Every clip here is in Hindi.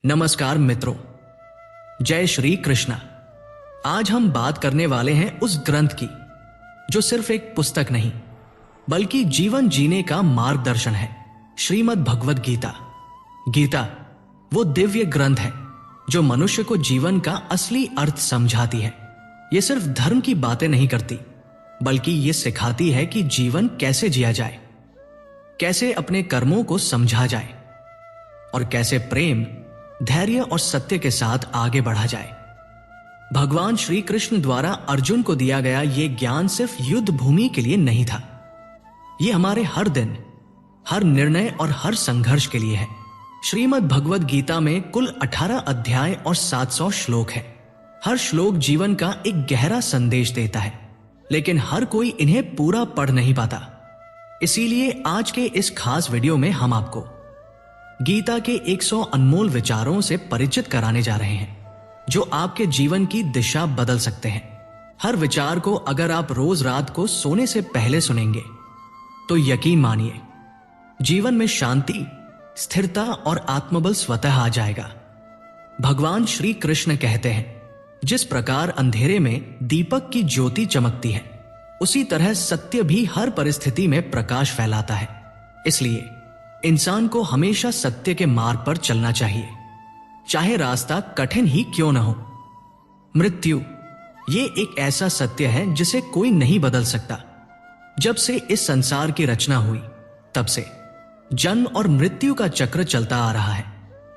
नमस्कार मित्रों, जय श्री कृष्णा। आज हम बात करने वाले हैं उस ग्रंथ की जो सिर्फ एक पुस्तक नहीं बल्कि जीवन जीने का मार्गदर्शन है, श्रीमद् भगवद गीता। गीता वो दिव्य ग्रंथ है जो मनुष्य को जीवन का असली अर्थ समझाती है। ये सिर्फ धर्म की बातें नहीं करती बल्कि ये सिखाती है कि जीवन कैसे जिया जाए, कैसे अपने कर्मों को समझा जाए और कैसे प्रेम, धैर्य और सत्य के साथ आगे बढ़ा जाए। भगवान श्री कृष्ण द्वारा अर्जुन को दिया गया यह ज्ञान सिर्फ युद्ध भूमि के लिए नहीं था, यह हमारे हर दिन, हर निर्णय और हर संघर्ष के लिए है। श्रीमद् भगवद गीता में कुल 18 अध्याय और 700 श्लोक है। हर श्लोक जीवन का एक गहरा संदेश देता है, लेकिन हर कोई इन्हें पूरा पढ़ नहीं पाता। इसीलिए आज के इस खास वीडियो में हम आपको गीता के 100 अनमोल विचारों से परिचित कराने जा रहे हैं जो आपके जीवन की दिशा बदल सकते हैं। हर विचार को अगर आप रोज रात को सोने से पहले सुनेंगे तो यकीन मानिए जीवन में शांति, स्थिरता और आत्मबल स्वतः आ जाएगा। भगवान श्री कृष्ण कहते हैं, जिस प्रकार अंधेरे में दीपक की ज्योति चमकती है, उसी तरह सत्य भी हर परिस्थिति में प्रकाश फैलाता है। इसलिए इंसान को हमेशा सत्य के मार्ग पर चलना चाहिए, चाहे रास्ता कठिन ही क्यों न हो। मृत्यु ये एक ऐसा सत्य है जिसे कोई नहीं बदल सकता। जब से इस संसार की रचना हुई तब से जन्म और मृत्यु का चक्र चलता आ रहा है।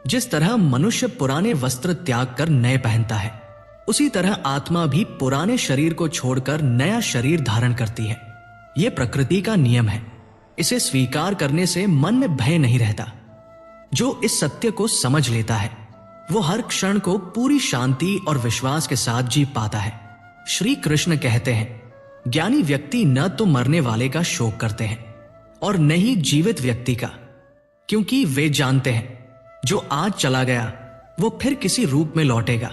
जिस तरह मनुष्य पुराने वस्त्र त्याग कर नए पहनता है, उसी तरह आत्मा भी पुराने शरीर को छोड़कर नया शरीर धारण करती है। यह प्रकृति का नियम है। इसे स्वीकार करने से मन में भय नहीं रहता। जो इस सत्य को समझ लेता है वो हर क्षण को पूरी शांति और विश्वास के साथ जी पाता है। श्री कृष्ण कहते हैं, ज्ञानी व्यक्ति न तो मरने वाले का शोक करते हैं और न ही जीवित व्यक्ति का, क्योंकि वे जानते हैं जो आज चला गया वो फिर किसी रूप में लौटेगा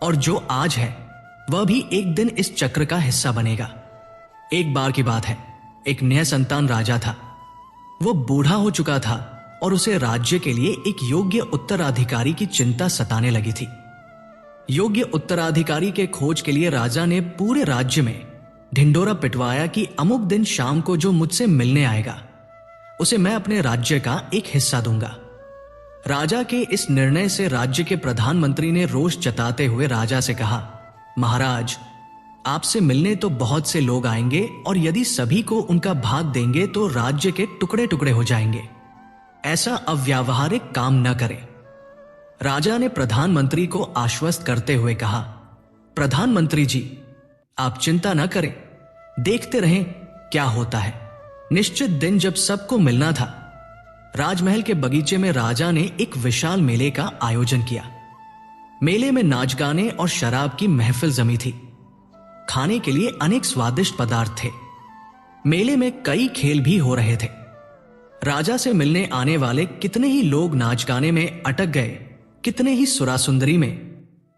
और जो आज है वह भी एक दिन इस चक्र का हिस्सा बनेगा। एक बार की बात है, एक नया संतान राजा था। वो बूढ़ा हो चुका था और उसे राज्य के लिए एक योग्य उत्तराधिकारी की चिंता सताने लगी थी। योग्य उत्तराधिकारी के खोज के लिए राजा ने पूरे राज्य में ढिंढोरा पिटवाया कि अमुक दिन शाम को जो मुझसे मिलने आएगा उसे मैं अपने राज्य का एक हिस्सा दूंगा। राजा के इस निर्णय से राज्य के प्रधानमंत्री ने रोष जताते हुए राजा से कहा, महाराज, आपसे मिलने तो बहुत से लोग आएंगे और यदि सभी को उनका भाग देंगे तो राज्य के टुकड़े टुकड़े हो जाएंगे। ऐसा अव्यावहारिक काम न करें। राजा ने प्रधानमंत्री को आश्वस्त करते हुए कहा, प्रधानमंत्री जी, आप चिंता न करें, देखते रहें क्या होता है। निश्चित दिन जब सबको मिलना था, राजमहल के बगीचे में राजा ने एक विशाल मेले का आयोजन किया। मेले में नाच गाने और शराब की महफिल जमी थी। खाने के लिए अनेक स्वादिष्ट पदार्थ थे। मेले में कई खेल भी हो रहे थे। राजा से मिलने आने वाले कितने ही लोग नाच गाने में अटक गए, कितने ही सुरासुंदरी में,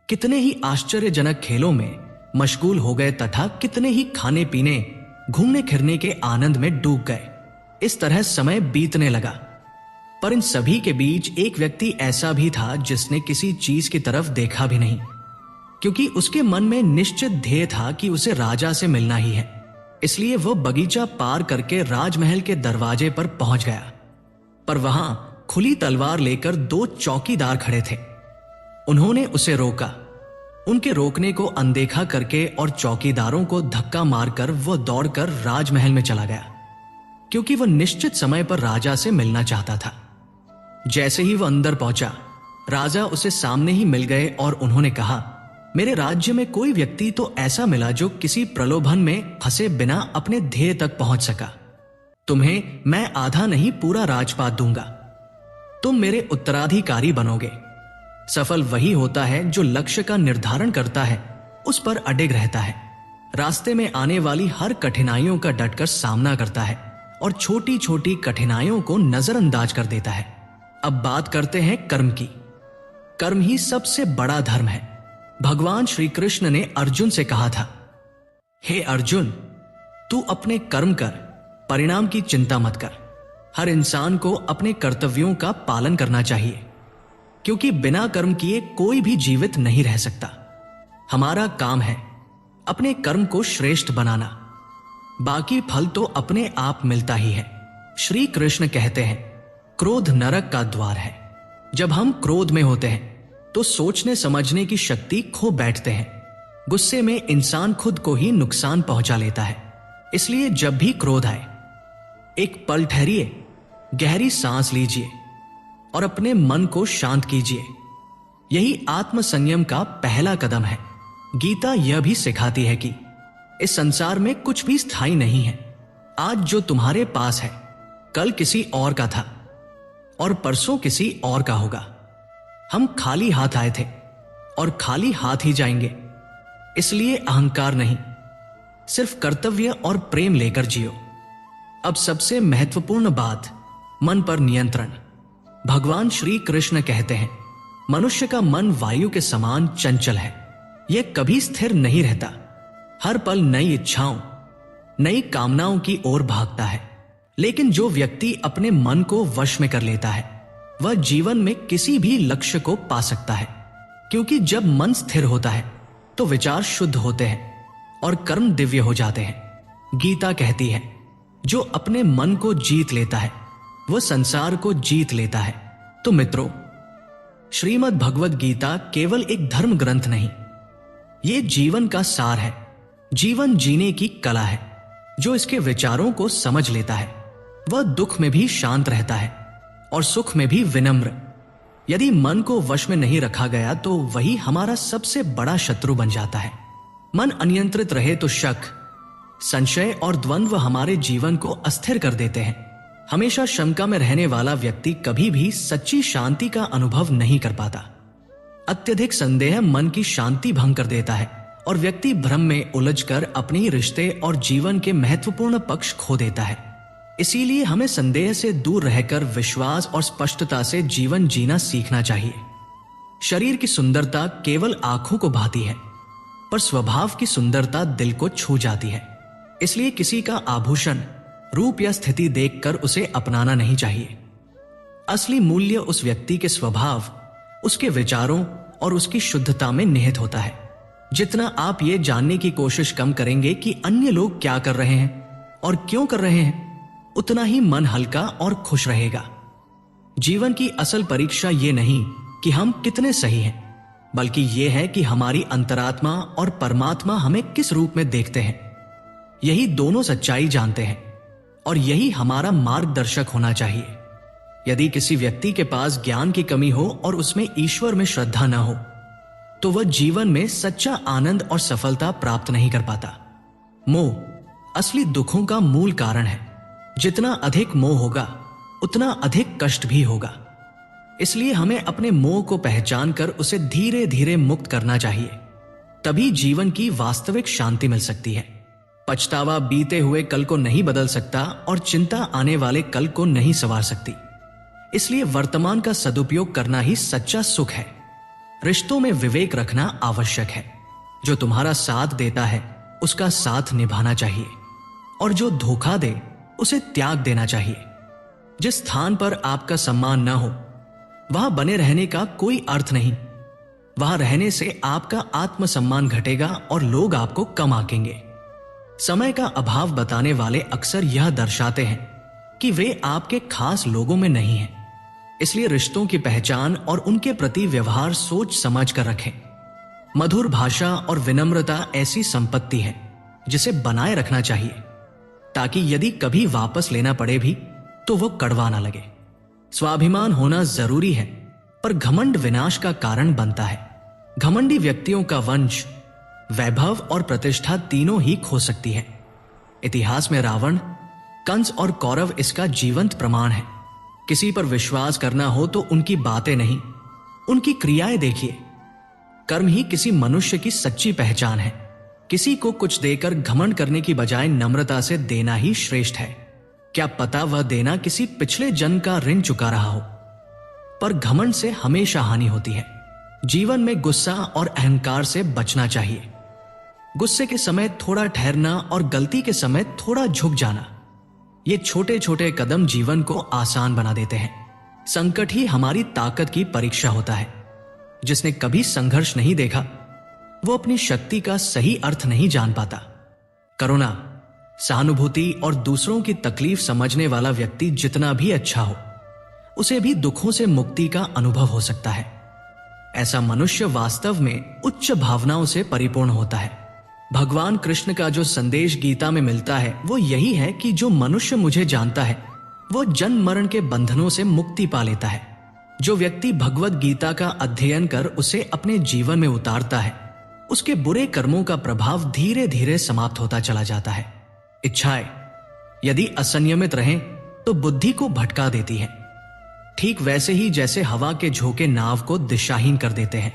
कितने ही आश्चर्यजनक खेलों में मशगूल हो गए तथा कितने ही खाने पीने, घूमने फिरने के आनंद में डूब गए। इस तरह समय बीतने लगा, पर इन सभी के बीच एक व्यक्ति ऐसा भी था जिसने किसी चीज की तरफ देखा भी नहीं, क्योंकि उसके मन में निश्चित ध्येय था कि उसे राजा से मिलना ही है। इसलिए वह बगीचा पार करके राजमहल के दरवाजे पर पहुंच गया, पर वहां खुली तलवार लेकर 2 चौकीदार खड़े थे। उन्होंने उसे रोका। उनके रोकने को अनदेखा करके और चौकीदारों को धक्का मारकर वह दौड़कर राजमहल में चला गया, क्योंकि वह निश्चित समय पर राजा से मिलना चाहता था। जैसे ही वह अंदर पहुंचा, राजा उसे सामने ही मिल गए और उन्होंने कहा, मेरे राज्य में कोई व्यक्ति तो ऐसा मिला जो किसी प्रलोभन में फंसे बिना अपने ध्येय तक पहुंच सका। तुम्हें मैं आधा नहीं पूरा राजपाट दूंगा। तुम मेरे उत्तराधिकारी बनोगे। सफल वही होता है जो लक्ष्य का निर्धारण करता है, उस पर अडिग रहता है, रास्ते में आने वाली हर कठिनाइयों का डटकर सामना करता है और छोटी छोटी कठिनाइयों को नजरअंदाज कर देता है। अब बात करते हैं कर्म की। कर्म ही सबसे बड़ा धर्म है। भगवान श्री कृष्ण ने अर्जुन से कहा था, हे अर्जुन, तू अपने कर्म कर, परिणाम की चिंता मत कर। हर इंसान को अपने कर्तव्यों का पालन करना चाहिए। क्योंकि बिना कर्म किए कोई भी जीवित नहीं रह सकता। हमारा काम है अपने कर्म को श्रेष्ठ बनाना, बाकी फल तो अपने आप मिलता ही है। श्री कृष्ण कहते हैं, क्रोध नरक का द्वार है। जब हम क्रोध में होते हैं तो सोचने समझने की शक्ति खो बैठते हैं। गुस्से में इंसान खुद को ही नुकसान पहुंचा लेता है। इसलिए जब भी क्रोध आए, एक पल ठहरिए, गहरी सांस लीजिए और अपने मन को शांत कीजिए। यही आत्म संयम का पहला कदम है। गीता यह भी सिखाती है कि इस संसार में कुछ भी स्थायी नहीं है। आज जो तुम्हारे पास है कल किसी और का था और परसों किसी और का होगा। हम खाली हाथ आए थे और खाली हाथ ही जाएंगे। इसलिए अहंकार नहीं, सिर्फ कर्तव्य और प्रेम लेकर जियो। अब सबसे महत्वपूर्ण बात, मन पर नियंत्रण। भगवान श्री कृष्ण कहते हैं, मनुष्य का मन वायु के समान चंचल है। यह कभी स्थिर नहीं रहता, हर पल नई इच्छाओं, नई कामनाओं की ओर भागता है। लेकिन जो व्यक्ति अपने मन को वश में कर लेता है वह जीवन में किसी भी लक्ष्य को पा सकता है। क्योंकि जब मन स्थिर होता है तो विचार शुद्ध होते हैं और कर्म दिव्य हो जाते हैं। गीता कहती है, जो अपने मन को जीत लेता है वह संसार को जीत लेता है। तो मित्रों, श्रीमद् भगवद गीता केवल एक धर्म ग्रंथ नहीं, यह जीवन का सार है, जीवन जीने की कला है। जो इसके विचारों को समझ लेता है वह दुख में भी शांत रहता है और सुख में भी विनम्र। यदि मन को वश में नहीं रखा गया तो वही हमारा सबसे बड़ा शत्रु बन जाता है। मन अनियंत्रित रहे तो शक, संशय और द्वंद्व हमारे जीवन को अस्थिर कर देते हैं। हमेशा शंका में रहने वाला व्यक्ति कभी भी सच्ची शांति का अनुभव नहीं कर पाता। अत्यधिक संदेह मन की शांति भंग कर देता है और व्यक्ति भ्रम में उलझकर अपने ही रिश्ते और जीवन के महत्वपूर्ण पक्ष खो देता है। इसीलिए हमें संदेह से दूर रहकर विश्वास और स्पष्टता से जीवन जीना सीखना चाहिए। शरीर की सुंदरता केवल आंखों को भाती है, पर स्वभाव की सुंदरता दिल को छू जाती है। इसलिए किसी का आभूषण, रूप या स्थिति देखकर उसे अपनाना नहीं चाहिए। असली मूल्य उस व्यक्ति के स्वभाव, उसके विचारों और उसकी शुद्धता में निहित होता है। जितना आप ये जानने की कोशिश कम करेंगे कि अन्य लोग क्या कर रहे हैं और क्यों कर रहे हैं, उतना ही मन हल्का और खुश रहेगा। जीवन की असल परीक्षा ये नहीं कि हम कितने सही हैं, बल्कि ये है कि हमारी अंतरात्मा और परमात्मा हमें किस रूप में देखते हैं। यही दोनों सच्चाई जानते हैं और यही हमारा मार्गदर्शक होना चाहिए। यदि किसी व्यक्ति के पास ज्ञान की कमी हो और उसमें ईश्वर में श्रद्धा न हो तो वह जीवन में सच्चा आनंद और सफलता प्राप्त नहीं कर पाता। मोह असली दुखों का मूल कारण है। जितना अधिक मोह होगा उतना अधिक कष्ट भी होगा। इसलिए हमें अपने मोह को पहचान कर उसे धीरे धीरे मुक्त करना चाहिए। तभी जीवन की वास्तविक शांति मिल सकती है। पछतावा बीते हुए कल को नहीं बदल सकता और चिंता आने वाले कल को नहीं संवार सकती। इसलिए वर्तमान का सदुपयोग करना ही सच्चा सुख है। रिश्तों में विवेक रखना आवश्यक है। जो तुम्हारा साथ देता है उसका साथ निभाना चाहिए और जो धोखा दे उसे त्याग देना चाहिए। जिस स्थान पर आपका सम्मान न हो वहां बने रहने का कोई अर्थ नहीं। वहां रहने से आपका आत्मसम्मान घटेगा और लोग आपको कम आंकेंगे। समय का अभाव बताने वाले अक्सर यह दर्शाते हैं कि वे आपके खास लोगों में नहीं हैं। इसलिए रिश्तों की पहचान और उनके प्रति व्यवहार सोच समझ कर रखें। मधुर भाषा और विनम्रता ऐसी संपत्ति है जिसे बनाए रखना चाहिए, ताकि यदि कभी वापस लेना पड़े भी तो वो कड़वा ना लगे। स्वाभिमान होना जरूरी है, पर घमंड विनाश का कारण बनता है। घमंडी व्यक्तियों का वंश, वैभव और प्रतिष्ठा तीनों ही खो सकती है। इतिहास में रावण, कंस और कौरव इसका जीवंत प्रमाण है। किसी पर विश्वास करना हो तो उनकी बातें नहीं, उनकी क्रियाएं देखिए। कर्म ही किसी मनुष्य की सच्ची पहचान है। किसी को कुछ देकर घमंड करने की बजाय नम्रता से देना ही श्रेष्ठ है। क्या पता वह देना किसी पिछले जन्म का ऋण चुका रहा हो। पर घमंड से हमेशा हानि होती है। जीवन में गुस्सा और अहंकार से बचना चाहिए। गुस्से के समय थोड़ा ठहरना और गलती के समय थोड़ा झुक जाना, ये छोटे छोटे कदम जीवन को आसान बना देते हैं। संकट ही हमारी ताकत की परीक्षा होता है। जिसने कभी संघर्ष नहीं देखा वो अपनी शक्ति का सही अर्थ नहीं जान पाता। करुणा, सहानुभूति और दूसरों की तकलीफ समझने वाला व्यक्ति जितना भी अच्छा हो, उसे भी दुखों से मुक्ति का अनुभव हो सकता है। ऐसा मनुष्य वास्तव में उच्च भावनाओं से परिपूर्ण होता है। भगवान कृष्ण का जो संदेश गीता में मिलता है वो यही है कि जो मनुष्य मुझे जानता है वो जन्म मरण के बंधनों से मुक्ति पा लेता है। जो व्यक्ति भगवत गीता का अध्ययन कर उसे अपने जीवन में उतारता है, उसके बुरे कर्मों का प्रभाव धीरे धीरे समाप्त होता चला जाता है। इच्छाएं यदि असंयमित रहें तो बुद्धि को भटका देती है, ठीक वैसे ही जैसे हवा के झोंके नाव को दिशाहीन कर देते हैं।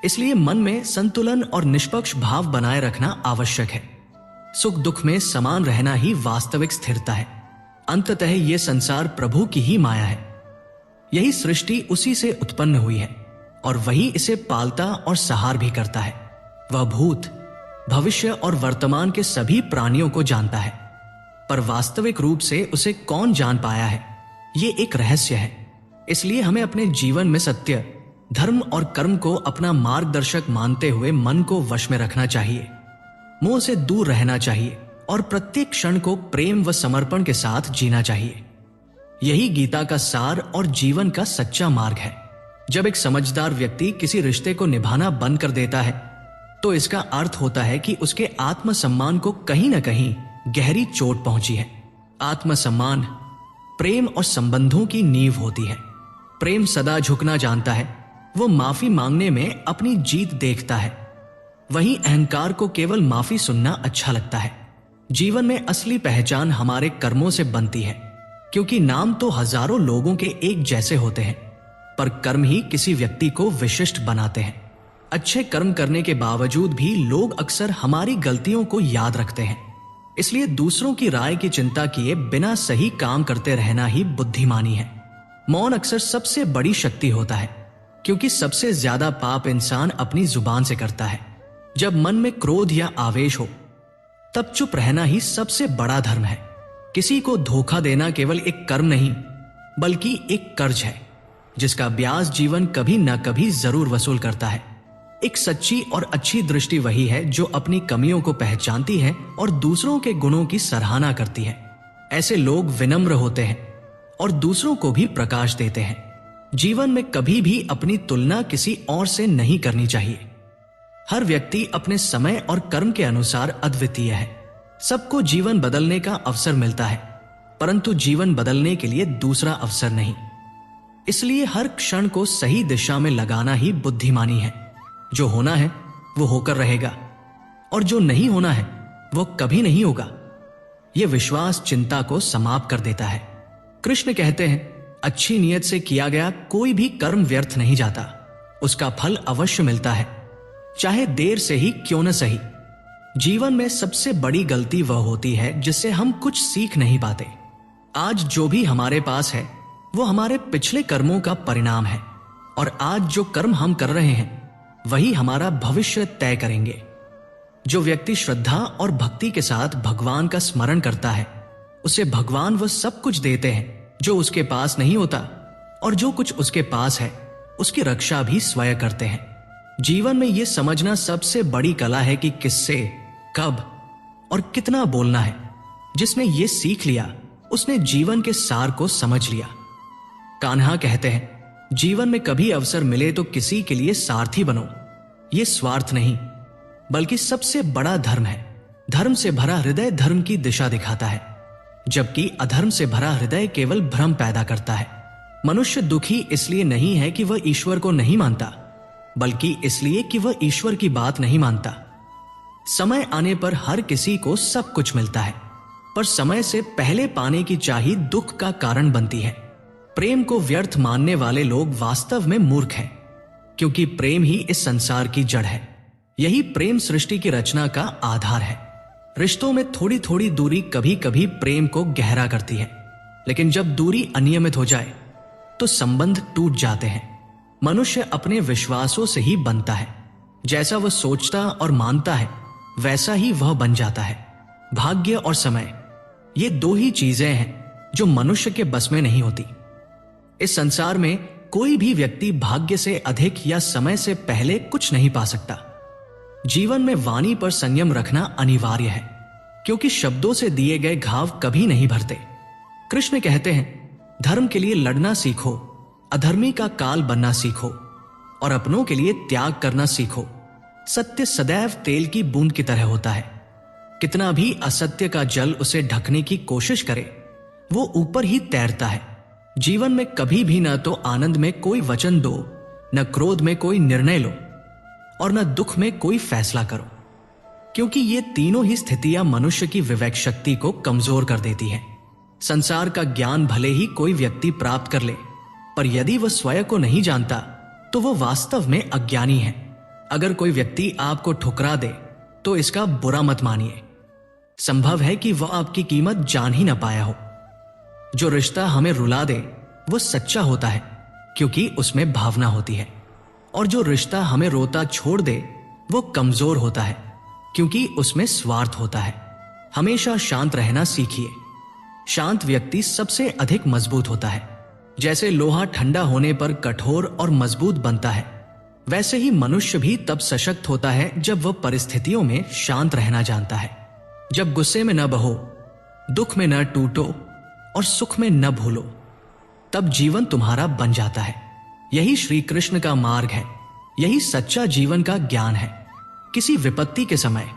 इसलिए मन में संतुलन और निष्पक्ष भाव बनाए रखना आवश्यक है। सुख दुख में समान रहना ही वास्तविक स्थिरता है। अंततः ये संसार प्रभु की ही माया है। यही सृष्टि उसी से उत्पन्न हुई है और वही इसे पालता और सहार भी करता है। वह भूत, भविष्य और वर्तमान के सभी प्राणियों को जानता है, पर वास्तविक रूप से उसे कौन जान पाया है, ये एक रहस्य है। इसलिए हमें अपने जीवन में सत्य, धर्म और कर्म को अपना मार्गदर्शक मानते हुए मन को वश में रखना चाहिए, मोह से दूर रहना चाहिए और प्रत्येक क्षण को प्रेम व समर्पण के साथ जीना चाहिए। यही गीता का सार और जीवन का सच्चा मार्ग है। जब एक समझदार व्यक्ति किसी रिश्ते को निभाना बंद कर देता है तो इसका अर्थ होता है कि उसके आत्मसम्मान को कहीं ना कहीं गहरी चोट पहुंची है। आत्मसम्मान प्रेम और संबंधों की नींव होती है। प्रेम सदा झुकना जानता है, वो माफी मांगने में अपनी जीत देखता है। वहीं अहंकार को केवल माफी सुनना अच्छा लगता है। जीवन में असली पहचान हमारे कर्मों से बनती है, क्योंकि नाम तो हजारों लोगों के एक जैसे होते हैं, पर कर्म ही किसी व्यक्ति को विशिष्ट बनाते हैं। अच्छे कर्म करने के बावजूद भी लोग अक्सर हमारी गलतियों को याद रखते हैं। इसलिए दूसरों की राय की चिंता किए बिना सही काम करते रहना ही बुद्धिमानी है। मौन अक्सर सबसे बड़ी शक्ति होता है, क्योंकि सबसे ज्यादा पाप इंसान अपनी जुबान से करता है। जब मन में क्रोध या आवेश हो तब चुप रहना ही सबसे बड़ा धर्म है। किसी को धोखा देना केवल एक कर्म नहीं बल्कि एक कर्ज है, जिसका ब्याज जीवन कभी न कभी जरूर वसूल करता है। एक सच्ची और अच्छी दृष्टि वही है जो अपनी कमियों को पहचानती है और दूसरों के गुणों की सराहना करती है। ऐसे लोग विनम्र होते हैं और दूसरों को भी प्रकाश देते हैं। जीवन में कभी भी अपनी तुलना किसी और से नहीं करनी चाहिए। हर व्यक्ति अपने समय और कर्म के अनुसार अद्वितीय है। सबको जीवन बदलने का अवसर मिलता है, परंतु जीवन बदलने के लिए दूसरा अवसर नहीं। इसलिए हर क्षण को सही दिशा में लगाना ही बुद्धिमानी है। जो होना है वो होकर रहेगा और जो नहीं होना है वो कभी नहीं होगा। यह विश्वास चिंता को समाप्त कर देता है। कृष्ण कहते हैं, अच्छी नीयत से किया गया कोई भी कर्म व्यर्थ नहीं जाता, उसका फल अवश्य मिलता है, चाहे देर से ही क्यों न सही। जीवन में सबसे बड़ी गलती वह होती है जिससे हम कुछ सीख नहीं पाते। आज जो भी हमारे पास है वो हमारे पिछले कर्मों का परिणाम है, और आज जो कर्म हम कर रहे हैं वही हमारा भविष्य तय करेंगे। जो व्यक्ति श्रद्धा और भक्ति के साथ भगवान का स्मरण करता है, उसे भगवान वह सब कुछ देते हैं जो उसके पास नहीं होता, और जो कुछ उसके पास है उसकी रक्षा भी स्वयं करते हैं। जीवन में यह समझना सबसे बड़ी कला है कि किससे, कब और कितना बोलना है। जिसने ये सीख लिया उसने जीवन के सार को समझ लिया। कान्हा कहते हैं, जीवन में कभी अवसर मिले तो किसी के लिए सारथी बनो। यह स्वार्थ नहीं बल्कि सबसे बड़ा धर्म है। धर्म से भरा हृदय धर्म की दिशा दिखाता है, जबकि अधर्म से भरा हृदय केवल भ्रम पैदा करता है। मनुष्य दुखी इसलिए नहीं है कि वह ईश्वर को नहीं मानता, बल्कि इसलिए कि वह ईश्वर की बात नहीं मानता। समय आने पर हर किसी को सब कुछ मिलता है, पर समय से पहले पाने की चाह दुख का कारण बनती है। प्रेम को व्यर्थ मानने वाले लोग वास्तव में मूर्ख हैं, क्योंकि प्रेम ही इस संसार की जड़ है। यही प्रेम सृष्टि की रचना का आधार है। रिश्तों में थोड़ी थोड़ी दूरी कभी कभी प्रेम को गहरा करती है, लेकिन जब दूरी अनियमित हो जाए तो संबंध टूट जाते हैं। मनुष्य अपने विश्वासों से ही बनता है। जैसा वह सोचता और मानता है वैसा ही वह बन जाता है। भाग्य और समय, ये दो ही चीजें हैं जो मनुष्य के बस में नहीं होती। इस संसार में कोई भी व्यक्ति भाग्य से अधिक या समय से पहले कुछ नहीं पा सकता। जीवन में वाणी पर संयम रखना अनिवार्य है, क्योंकि शब्दों से दिए गए घाव कभी नहीं भरते। कृष्ण कहते हैं, धर्म के लिए लड़ना सीखो, अधर्मी का काल बनना सीखो और अपनों के लिए त्याग करना सीखो। सत्य सदैव तेल की बूंद की तरह होता है। कितना भी असत्य का जल उसे ढकने की कोशिश करे, वो ऊपर ही तैरता है। जीवन में कभी भी न तो आनंद में कोई वचन दो, न क्रोध में कोई निर्णय लो और न दुख में कोई फैसला करो, क्योंकि ये तीनों ही स्थितियां मनुष्य की विवेक शक्ति को कमजोर कर देती हैं। संसार का ज्ञान भले ही कोई व्यक्ति प्राप्त कर ले, पर यदि वह स्वयं को नहीं जानता तो वो वास्तव में अज्ञानी है। अगर कोई व्यक्ति आपको ठुकरा दे तो इसका बुरा मत मानिए। संभव है कि वह आपकी कीमत जान ही ना पाया हो। जो रिश्ता हमें रुला दे वो सच्चा होता है, क्योंकि उसमें भावना होती है, और जो रिश्ता हमें रोता छोड़ दे वो कमजोर होता है, क्योंकि उसमें स्वार्थ होता है। हमेशा शांत रहना सीखिए। शांत व्यक्ति सबसे अधिक मजबूत होता है। जैसे लोहा ठंडा होने पर कठोर और मजबूत बनता है, वैसे ही मनुष्य भी तब सशक्त होता है जब वह परिस्थितियों में शांत रहना जानता है। जब गुस्से में न बहो, दुख में न टूटो और सुख में न भूलो, तब जीवन तुम्हारा बन जाता है। यही श्री कृष्ण का मार्ग है, यही सच्चा जीवन का ज्ञान है। किसी विपत्ति के समय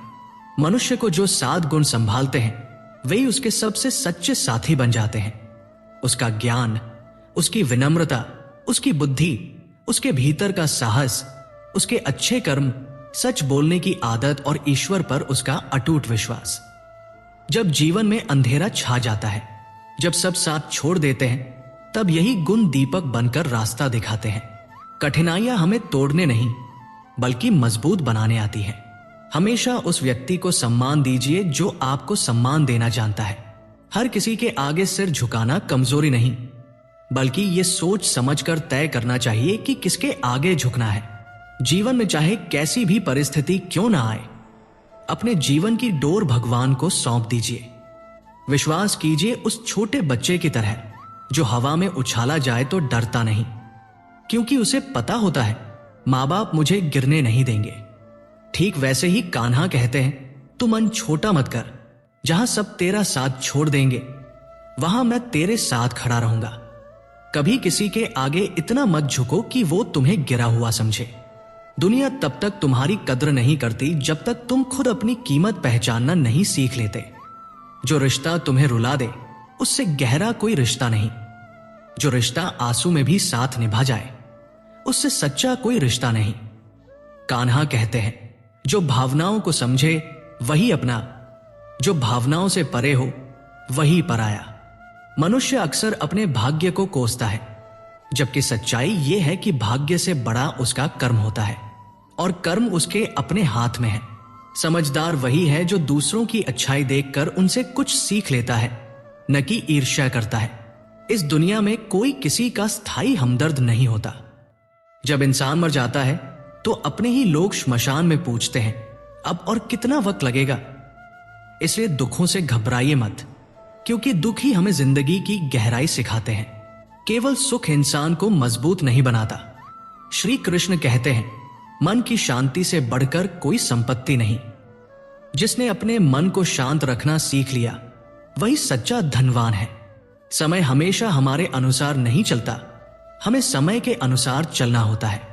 मनुष्य को जो 7 गुण संभालते हैं वही उसके सबसे सच्चे साथी बन जाते हैं। उसका ज्ञान, उसकी विनम्रता, उसकी बुद्धि, उसके भीतर का साहस, उसके अच्छे कर्म, सच बोलने की आदत और ईश्वर पर उसका अटूट विश्वास। जब जीवन में अंधेरा छा जाता है, जब सब साथ छोड़ देते हैं, तब यही गुण दीपक बनकर रास्ता दिखाते हैं। कठिनाइयां हमें तोड़ने नहीं बल्कि मजबूत बनाने आती हैं। हमेशा उस व्यक्ति को सम्मान दीजिए जो आपको सम्मान देना जानता है। हर किसी के आगे सिर झुकाना कमजोरी नहीं, बल्कि ये सोच समझकर तय करना चाहिए कि किसके आगे झुकना है। जीवन में चाहे कैसी भी परिस्थिति क्यों ना आए, अपने जीवन की डोर भगवान को सौंप दीजिए। विश्वास कीजिए उस छोटे बच्चे की तरह जो हवा में उछाला जाए तो डरता नहीं, क्योंकि उसे पता होता है माँ बाप मुझे गिरने नहीं देंगे। ठीक वैसे ही कान्हा कहते हैं, तू मन छोटा मत कर, जहां सब तेरा साथ छोड़ देंगे वहां मैं तेरे साथ खड़ा रहूंगा। कभी किसी के आगे इतना मत झुको कि वो तुम्हें गिरा हुआ समझे। दुनिया तब तक तुम्हारी कद्र नहीं करती जब तक तुम खुद अपनी कीमत पहचानना नहीं सीख लेते। जो रिश्ता तुम्हें रुला दे उससे गहरा कोई रिश्ता नहीं। जो रिश्ता आंसू में भी साथ निभा जाए उससे सच्चा कोई रिश्ता नहीं। कान्हा कहते हैं, जो भावनाओं को समझे वही अपना, जो भावनाओं से परे हो वही पराया। मनुष्य अक्सर अपने भाग्य को कोसता है, जबकि सच्चाई यह है कि भाग्य से बड़ा उसका कर्म होता है और कर्म उसके अपने हाथ में है। समझदार वही है जो दूसरों की अच्छाई देखकर उनसे कुछ सीख लेता है, न कि ईर्ष्या करता है। इस दुनिया में कोई किसी का स्थायी हमदर्द नहीं होता। जब इंसान मर जाता है तो अपने ही लोग श्मशान में पूछते हैं, अब और कितना वक्त लगेगा। इसलिए दुखों से घबराइए मत, क्योंकि दुख ही हमें जिंदगी की गहराई सिखाते हैं। केवल सुख इंसान को मजबूत नहीं बनाता। श्री कृष्ण कहते हैं, मन की शांति से बढ़कर कोई संपत्ति नहीं। जिसने अपने मन को शांत रखना सीख लिया वही सच्चा धनवान है। समय हमेशा हमारे अनुसार नहीं चलता, हमें समय के अनुसार चलना होता है।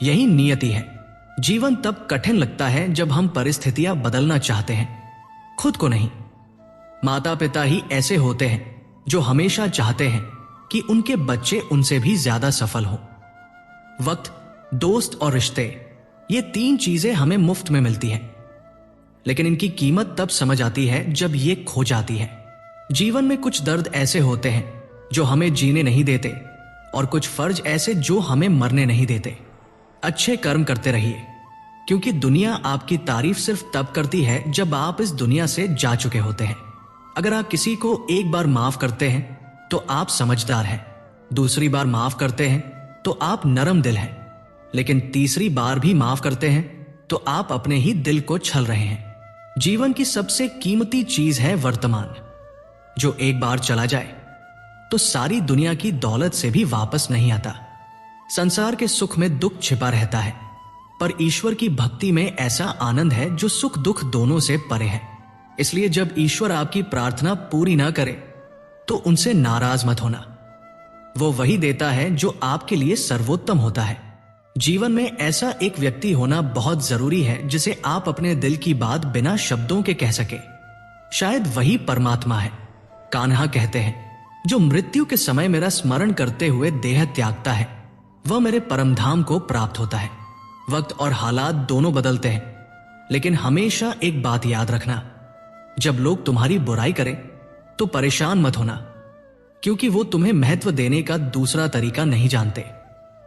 यही नियति है। जीवन तब कठिन लगता है जब हम परिस्थितियां बदलना चाहते हैं, खुद को नहीं। माता पिता ही ऐसे होते हैं जो हमेशा चाहते हैं कि उनके बच्चे उनसे भी ज्यादा सफल हो। वक्त, दोस्त और रिश्ते, ये 3 चीजें हमें मुफ्त में मिलती हैं, लेकिन इनकी कीमत तब समझ आती है जब ये खो जाती है। जीवन में कुछ दर्द ऐसे होते हैं जो हमें जीने नहीं देते और कुछ फर्ज ऐसे जो हमें मरने नहीं देते। अच्छे कर्म करते रहिए, क्योंकि दुनिया आपकी तारीफ सिर्फ तब करती है जब आप इस दुनिया से जा चुके होते हैं। अगर आप किसी को एक बार माफ करते हैं तो आप समझदार हैं, दूसरी बार माफ करते हैं तो आप नरम दिल हैं, लेकिन तीसरी बार भी माफ करते हैं तो आप अपने ही दिल को छल रहे हैं। जीवन की सबसे कीमती चीज है वर्तमान, जो एक बार चला जाए तो सारी दुनिया की दौलत से भी वापस नहीं आता। संसार के सुख में दुख छिपा रहता है, पर ईश्वर की भक्ति में ऐसा आनंद है जो सुख दुख दोनों से परे है। इसलिए जब ईश्वर आपकी प्रार्थना पूरी ना करे तो उनसे नाराज मत होना। वो वही देता है जो आपके लिए सर्वोत्तम होता है। जीवन में ऐसा एक व्यक्ति होना बहुत जरूरी है जिसे आप अपने दिल की बात बिना शब्दों के कह सके। शायद वही परमात्मा है। कान्हा कहते हैं, जो मृत्यु के समय मेरा स्मरण करते हुए देह त्यागता है वह मेरे परमधाम को प्राप्त होता है। वक्त और हालात दोनों बदलते हैं, लेकिन हमेशा एक बात याद रखना, जब लोग तुम्हारी बुराई करें तो परेशान मत होना, क्योंकि वो तुम्हें महत्व देने का दूसरा तरीका नहीं जानते।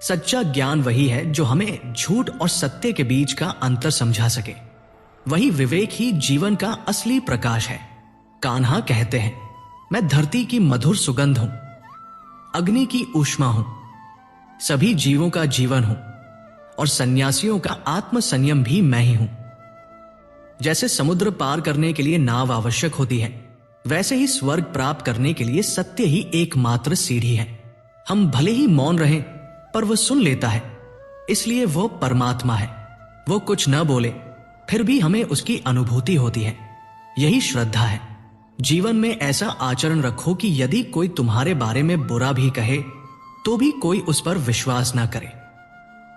सच्चा ज्ञान वही है जो हमें झूठ और सत्य के बीच का अंतर समझा सके। वही विवेक ही जीवन का असली प्रकाश है। कान्हा कहते हैं, मैं धरती की मधुर सुगंध हूं, अग्नि की ऊष्मा हूं, सभी जीवों का जीवन हूं और सन्यासियों का आत्म संयम भी मैं ही हूं। जैसे समुद्र पार करने के लिए नाव आवश्यक होती है, वैसे ही स्वर्ग प्राप्त करने के लिए सत्य ही एकमात्र सीढ़ी है। हम भले ही मौन रहें पर वह सुन लेता है, इसलिए वह परमात्मा है। वो कुछ न बोले फिर भी हमें उसकी अनुभूति होती है। यही श्रद्धा है। जीवन में ऐसा आचरण रखो कि यदि कोई तुम्हारे बारे में बुरा भी कहे तो भी कोई उस पर विश्वास ना करे।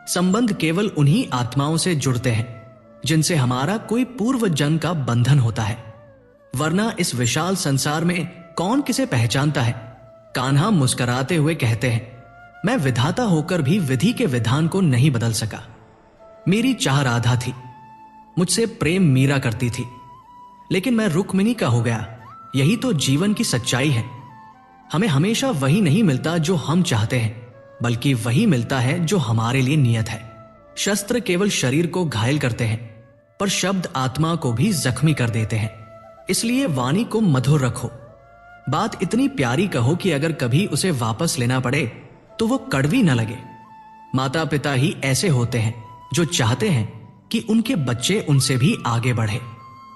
संबंध केवल उन्हीं आत्माओं से जुड़ते हैं जिनसे हमारा कोई पूर्व जन्म का बंधन होता है, वरना इस विशाल संसार में कौन किसे पहचानता है। कान्हा मुस्कुराते हुए कहते हैं, मैं विधाता होकर भी विधि के विधान को नहीं बदल सका। मेरी चाह राधा थी, मुझसे प्रेम मीरा करती थी, लेकिन मैं रुक्मिणी का हो गया। यही तो जीवन की सच्चाई है। हमें हमेशा वही नहीं मिलता जो हम चाहते हैं, बल्कि वही मिलता है जो हमारे लिए नियत है। शस्त्र केवल शरीर को घायल करते हैं, पर शब्द आत्मा को भी जख्मी कर देते हैं। इसलिए वाणी को मधुर रखो। बात इतनी प्यारी कहो कि अगर कभी उसे वापस लेना पड़े तो वो कड़वी न लगे। माता पिता ही ऐसे होते हैं जो चाहते हैं कि उनके बच्चे उनसे भी आगे बढ़े।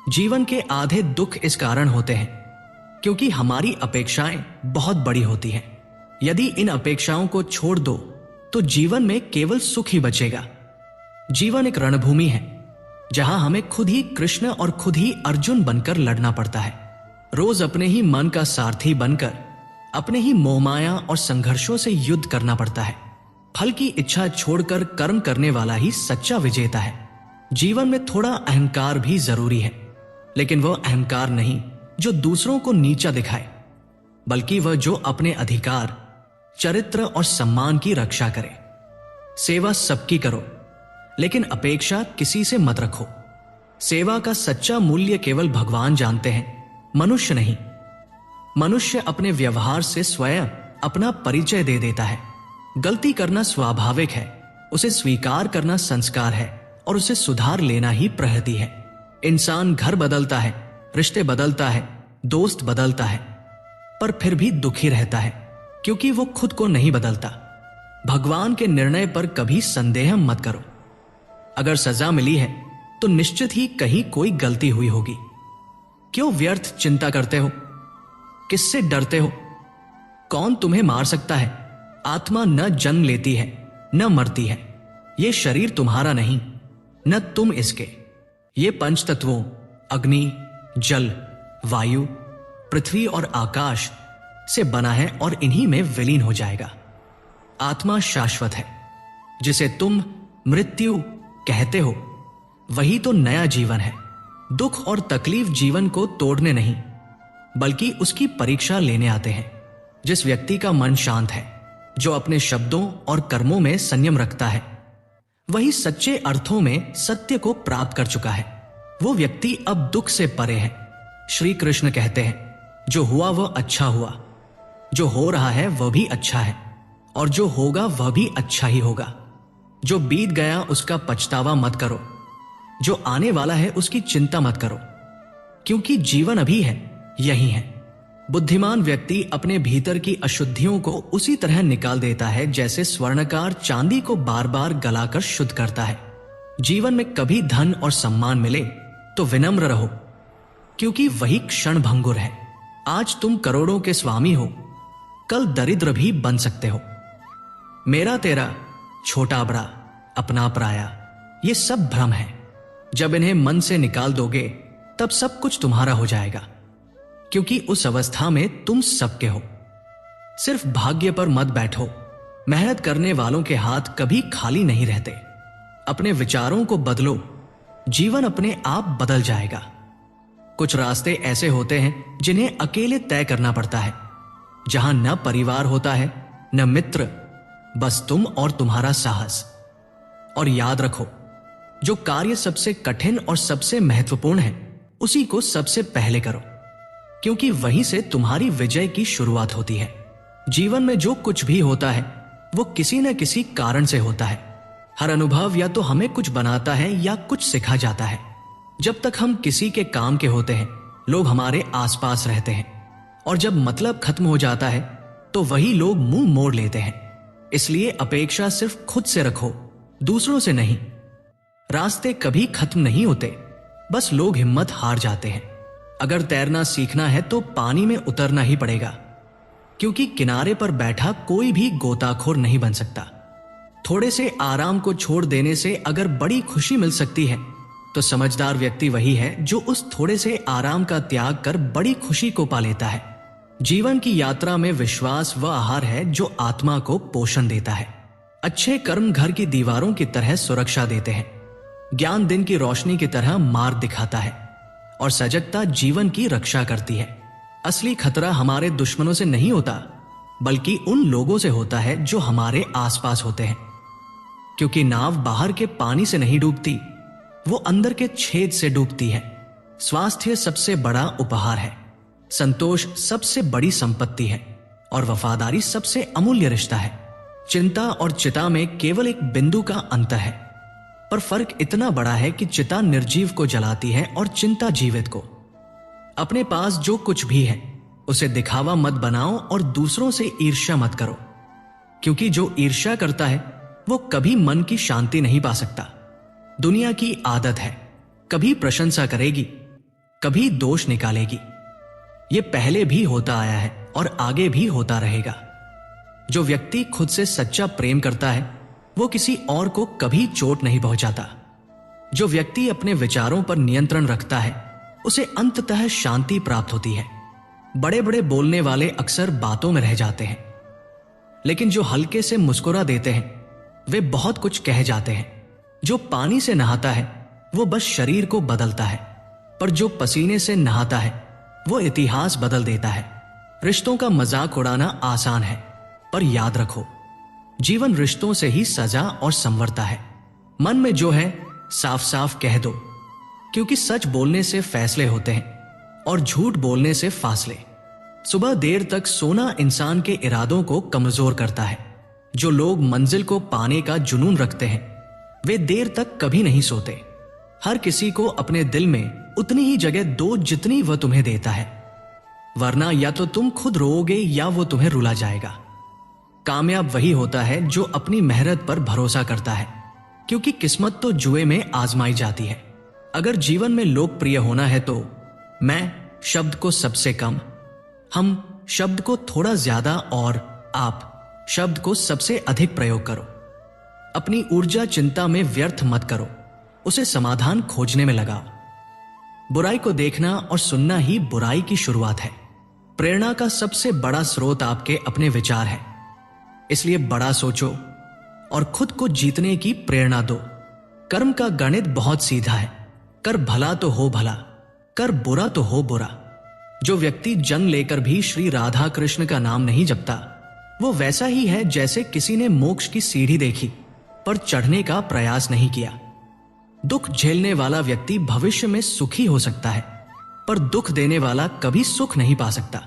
जीवन के आधे दुख इस कारण होते हैं क्योंकि हमारी अपेक्षाएं बहुत बड़ी होती हैं। यदि इन अपेक्षाओं को छोड़ दो तो जीवन में केवल सुख ही बचेगा। जीवन एक रणभूमि है जहां हमें खुद ही कृष्ण और खुद ही अर्जुन बनकर लड़ना पड़ता है। रोज अपने ही मन का सारथी बनकर अपने ही मोहमाया और संघर्षों से युद्ध करना पड़ता है। फल की इच्छा छोड़कर कर्म करने वाला ही सच्चा विजेता है। जीवन में थोड़ा अहंकार भी जरूरी है, लेकिन वह अहंकार नहीं जो दूसरों को नीचा दिखाए, बल्कि वह जो अपने अधिकार, चरित्र और सम्मान की रक्षा करे। सेवा सबकी करो, लेकिन अपेक्षा किसी से मत रखो। सेवा का सच्चा मूल्य केवल भगवान जानते हैं, मनुष्य नहीं। मनुष्य अपने व्यवहार से स्वयं अपना परिचय दे देता है। गलती करना स्वाभाविक है, उसे स्वीकार करना संस्कार है और उसे सुधार लेना ही प्रहती है। इंसान घर बदलता है, रिश्ते बदलता है, दोस्त बदलता है, पर फिर भी दुखी रहता है क्योंकि वो खुद को नहीं बदलता। भगवान के निर्णय पर कभी संदेह मत करो। अगर सजा मिली है तो निश्चित ही कहीं कोई गलती हुई होगी। क्यों व्यर्थ चिंता करते हो? किससे डरते हो? कौन तुम्हें मार सकता है? आत्मा न जन्म लेती है न मरती है। ये शरीर तुम्हारा नहीं, न तुम इसके। ये पंच तत्वों अग्नि, जल, वायु, पृथ्वी और आकाश से बना है और इन्हीं में विलीन हो जाएगा। आत्मा शाश्वत है। जिसे तुम मृत्यु कहते हो वही तो नया जीवन है। दुख और तकलीफ जीवन को तोड़ने नहीं बल्कि उसकी परीक्षा लेने आते हैं। जिस व्यक्ति का मन शांत है, जो अपने शब्दों और कर्मों में संयम रखता है, वही सच्चे अर्थों में सत्य को प्राप्त कर चुका है। वो व्यक्ति अब दुख से परे है। श्री कृष्ण कहते हैं, जो हुआ वह अच्छा हुआ, जो हो रहा है वह भी अच्छा है, और जो होगा वह भी अच्छा ही होगा। जो बीत गया उसका पछतावा मत करो, जो आने वाला है उसकी चिंता मत करो, क्योंकि जीवन अभी है, यही है। बुद्धिमान व्यक्ति अपने भीतर की अशुद्धियों को उसी तरह निकाल देता है जैसे स्वर्णकार चांदी को बार बार गलाकर शुद्ध करता है। जीवन में कभी धन और सम्मान मिले तो विनम्र रहो, क्योंकि वही क्षण भंगुर है। आज तुम करोड़ों के स्वामी हो, कल दरिद्र भी बन सकते हो। मेरा तेरा, छोटा बड़ा, अपना पराया, ये सब भ्रम है। जब इन्हें मन से निकाल दोगे तब सब कुछ तुम्हारा हो जाएगा, क्योंकि उस अवस्था में तुम सबके हो। सिर्फ भाग्य पर मत बैठो। मेहनत करने वालों के हाथ कभी खाली नहीं रहते। अपने विचारों को बदलो, जीवन अपने आप बदल जाएगा। कुछ रास्ते ऐसे होते हैं जिन्हें अकेले तय करना पड़ता है, जहां न परिवार होता है न मित्र, बस तुम और तुम्हारा साहस। और याद रखो, जो कार्य सबसे कठिन और सबसे महत्वपूर्ण है उसी को सबसे पहले करो, क्योंकि वहीं से तुम्हारी विजय की शुरुआत होती है। जीवन में जो कुछ भी होता है वो किसी न किसी कारण से होता है। हर अनुभव या तो हमें कुछ बनाता है या कुछ सिखा जाता है। जब तक हम किसी के काम के होते हैं, लोग हमारे आसपास रहते हैं, और जब मतलब खत्म हो जाता है तो वही लोग मुंह मोड़ लेते हैं। इसलिए अपेक्षा सिर्फ खुद से रखो, दूसरों से नहीं। रास्ते कभी खत्म नहीं होते, बस लोग हिम्मत हार जाते हैं। अगर तैरना सीखना है तो पानी में उतरना ही पड़ेगा, क्योंकि किनारे पर बैठा कोई भी गोताखोर नहीं बन सकता। थोड़े से आराम को छोड़ देने से अगर बड़ी खुशी मिल सकती है तो समझदार व्यक्ति वही है जो उस थोड़े से आराम का त्याग कर बड़ी खुशी को पा लेता है। जीवन की यात्रा में विश्वास वह आहार है जो आत्मा को पोषण देता है। अच्छे कर्म घर की दीवारों की तरह सुरक्षा देते हैं, ज्ञान दिन की रोशनी की तरह मार्ग दिखाता है, और सजगता जीवन की रक्षा करती है। असली खतरा हमारे दुश्मनों से नहीं होता, बल्कि उन लोगों से होता है जो हमारे आसपास होते हैं। क्योंकि नाव बाहर के पानी से नहीं डूबती, वो अंदर के छेद से डूबती है। स्वास्थ्य सबसे बड़ा उपहार है, संतोष सबसे बड़ी संपत्ति है, और वफादारी सबसे अमूल्य रिश्ता है। चिंता और चिता में केवल एक बिंदु का अंतर है, पर फर्क इतना बड़ा है कि चिता निर्जीव को जलाती है और चिंता जीवित को। अपने पास जो कुछ भी है उसे दिखावा मत बनाओ और दूसरों से ईर्ष्या मत करो, क्योंकि जो ईर्ष्या करता है वो कभी मन की शांति नहीं पा सकता। दुनिया की आदत है, कभी प्रशंसा करेगी, कभी दोष निकालेगी। ये पहले भी होता आया है और आगे भी होता रहेगा। जो व्यक्ति खुद से सच्चा प्रेम करता है वो किसी और को कभी चोट नहीं पहुंचाता। जो व्यक्ति अपने विचारों पर नियंत्रण रखता है उसे अंततः शांति प्राप्त होती है। बड़े बड़े बोलने वाले अक्सर बातों में रह जाते हैं, लेकिन जो हल्के से मुस्कुरा देते हैं वे बहुत कुछ कह जाते हैं। जो पानी से नहाता है वो बस शरीर को बदलता है, पर जो पसीने से नहाता है वो इतिहास बदल देता है। रिश्तों का मजाक उड़ाना आसान है, पर याद रखो, जीवन रिश्तों से ही सजा और संवरता है। मन में जो है साफ साफ कह दो, क्योंकि सच बोलने से फैसले होते हैं और झूठ बोलने से फासले। सुबह देर तक सोना इंसान के इरादों को कमजोर करता है। जो लोग मंजिल को पाने का जुनून रखते हैं वे देर तक कभी नहीं सोते। हर किसी को अपने दिल में उतनी ही जगह दो जितनी वह तुम्हें देता है, वरना या तो तुम खुद रोओगे या वो तुम्हें रुला जाएगा। कामयाब वही होता है जो अपनी मेहनत पर भरोसा करता है, क्योंकि किस्मत तो जुए में आजमाई जाती है। अगर जीवन में लोकप्रिय होना है तो मैं शब्द को सबसे कम, हम शब्द को थोड़ा ज्यादा और आप शब्द को सबसे अधिक प्रयोग करो। अपनी ऊर्जा चिंता में व्यर्थ मत करो, उसे समाधान खोजने में लगाओ। बुराई को देखना और सुनना ही बुराई की शुरुआत है। प्रेरणा का सबसे बड़ा स्रोत आपके अपने विचार है, इसलिए बड़ा सोचो और खुद को जीतने की प्रेरणा दो। कर्म का गणित बहुत सीधा है, कर भला तो हो भला, कर बुरा तो हो बुरा। जो व्यक्ति जन्म लेकर भी श्री राधा कृष्ण का नाम नहीं जपता वो वैसा ही है जैसे किसी ने मोक्ष की सीढ़ी देखी पर चढ़ने का प्रयास नहीं किया। दुख झेलने वाला व्यक्ति भविष्य में सुखी हो सकता है, पर दुख देने वाला कभी सुख नहीं पा सकता।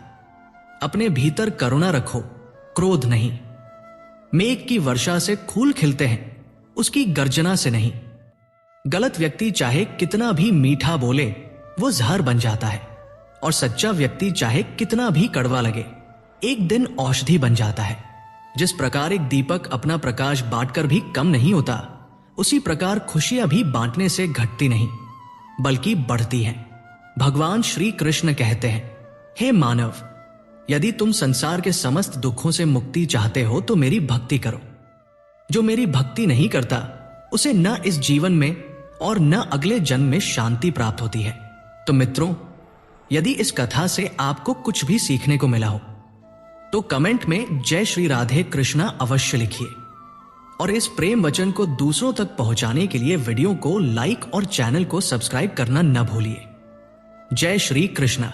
अपने भीतर करुणा रखो, क्रोध नहीं। मेघ की वर्षा से फूल खिलते हैं, उसकी गर्जना से नहीं। गलत व्यक्ति चाहे कितना भी मीठा बोले वो जहर बन जाता है, और सच्चा व्यक्ति चाहे कितना भी कड़वा लगे एक दिन औषधि बन जाता है। जिस प्रकार एक दीपक अपना प्रकाश बांटकर भी कम नहीं होता, उसी प्रकार खुशियां भी बांटने से घटती नहीं बल्कि बढ़ती हैं। भगवान श्री कृष्ण कहते हैं, हे मानव, यदि तुम संसार के समस्त दुखों से मुक्ति चाहते हो तो मेरी भक्ति करो। जो मेरी भक्ति नहीं करता उसे न इस जीवन में और न अगले जन्म में शांति प्राप्त होती है। तो मित्रों, यदि इस कथा से आपको कुछ भी सीखने को मिला हो तो कमेंट में जय श्री राधे कृष्णा अवश्य लिखिए और इस प्रेम वचन को दूसरों तक पहुंचाने के लिए वीडियो को लाइक और चैनल को सब्सक्राइब करना न भूलिए। जय श्री कृष्णा।